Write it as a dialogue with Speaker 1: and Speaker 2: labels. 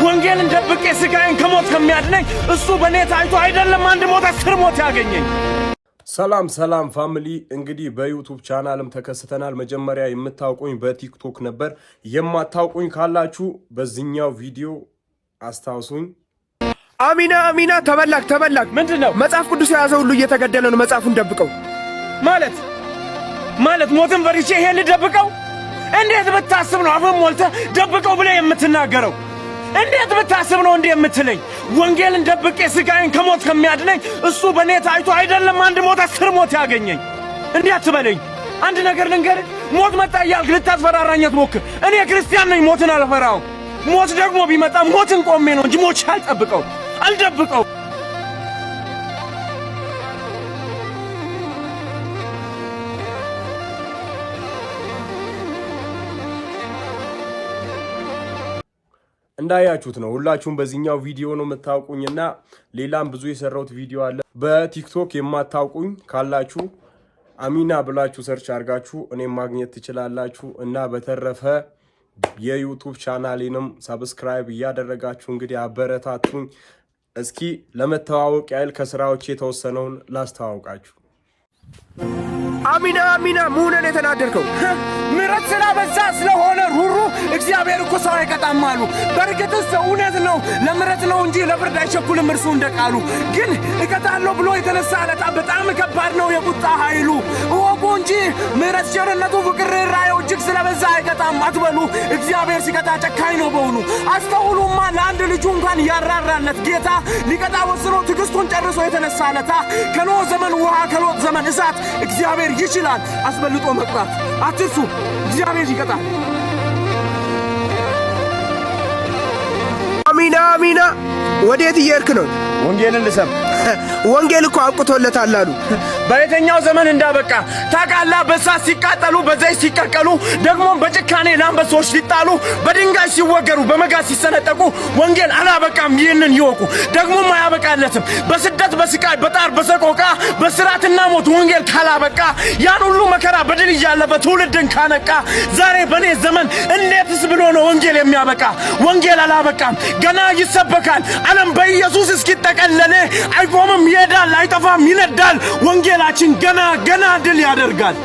Speaker 1: ወንጌልን ደብቄ ስጋዬን ከሞት ከሚያድነኝ እሱ በኔ ታይቶ አይደለም አንድ ሞት 10 ሞት ያገኘኝ።
Speaker 2: ሰላም ፋሚሊ፣ እንግዲህ በዩቲዩብ ቻናልም ተከስተናል። መጀመሪያ የምታውቁኝ በቲክቶክ ነበር። የማታውቁኝ ካላችሁ በዚህኛው ቪዲዮ አስታውሱኝ።
Speaker 1: አሚና ተበላክ ምንድነው? መጽሐፍ ቅዱስ የያዘው ሁሉ እየተገደለ ነው። መጽሐፉን ደብቀው ማለት ሞትን ፈርቼ ይሄን ደብቀው? እንዴት ብታስብ ነው አፈም ሞልተ ደብቀው ብለ የምትናገረው? እንዴት ብታስብ ነው እንዴ የምትለኝ? ወንጌልን ደብቄ ስጋዬን ከሞት ከሚያድነኝ እሱ በኔ ታይቶ አይደለም አንድ ሞት 10 ሞት ያገኘኝ። እንዴ አትበለኝ። አንድ ነገር ልንገርህ፣ ሞት መጣ እያልክ ልታስፈራራኝ አትሞክር። እኔ ክርስቲያን ነኝ፣ ሞትን አልፈራውም። ሞት ደግሞ ቢመጣ ሞትን ቆሜ ነው እንጂ ሞት አልደብቀው።
Speaker 2: እንዳያችሁት ነው። ሁላችሁም በዚህኛው ቪዲዮ ነው የምታውቁኝና ሌላም ብዙ የሰራሁት ቪዲዮ አለ። በቲክቶክ የማታውቁኝ ካላችሁ አሚና ብላችሁ ሰርች አድርጋችሁ እኔም ማግኘት ትችላላችሁ። እና በተረፈ የዩቲዩብ ቻናሌንም ሰብስክራይብ እያደረጋችሁ እንግዲህ አበረታቱኝ። እስኪ ለመተዋወቅ ያህል ከስራዎች የተወሰነውን ላስተዋውቃችሁ።
Speaker 1: አሚና ሙነን የተናደርከው ምሕረት ስላበዛ ስለሆነ ሩሩ እግዚአብሔር እኮ ሰው አይቀጣም አሉ። በእርግጥስ እውነት ነው፣ ለምሕረት ነው እንጂ ለፍርድ አይቸኩልም እርሱ እንደቃሉ። ግን እቀጣለሁ ብሎ የተነሳ ዕለት በጣም ከባድ ነው የቁጣ ኃይሉ። እወቁ እንጂ ምሕረት ቸርነቱ ፍቅር ራእዩ እጅግ ስለበዛ አይቀጣም አትበሉ። እግዚአብሔር ሲቀጣ ጨካኝ ነው በውኑ። አስተውሉማ፣ ለአንድ ልጁ እንኳን ያራራለት ጌታ ሊቀጣ ወስኖ ትዕግስቱን ጨርሶ የተነሳ ዕለት ከኖህ ዘመን ውሃ ከሎጥ ዘመን እሳት እግዚአብሔር ይችላል አስበልጦ መቅጣት። አትርሱ፣ እግዚአብሔር ይቀጣል። አሚና ወዴት እየሄድክ ነው? ወንጌልን ልሰም። ወንጌል እኮ አብቅቶለታል አሉ። በየትኛው ዘመን እንዳበቃ ታውቃለህ? በእሳት ሲቃጠሉ፣ በዘይት ሲቀቀሉ፣ ደግሞ በጭካኔ ለአንበሶች ሲጣሉ፣ በድንጋይ ሲወገሩ፣ በመጋዝ ሲሰነጠቁ ወንጌል አላበቃም። ይህንን ይወቁ። ደግሞም አያበቃለትም። በስደት በስቃይ በጣር በሰቆቃ በስራትና ሞት ወንጌል ካላበቃ ያን ሁሉ መከራ በድል እያለፈ ትውልድን ካነቃ ዛሬ በኔ ዘመን እንዴትስ ብሎ ነው ወንጌል የሚያበቃ? ወንጌል አላበቃም፣ ገና ይሰበካል። ዓለም በኢየሱስ እስኪጠቀለል አይቆምም፣ ይሄዳል፣ አይጠፋም፣ ይነዳል። ወንጌላችን ገና ድል ያደርጋል።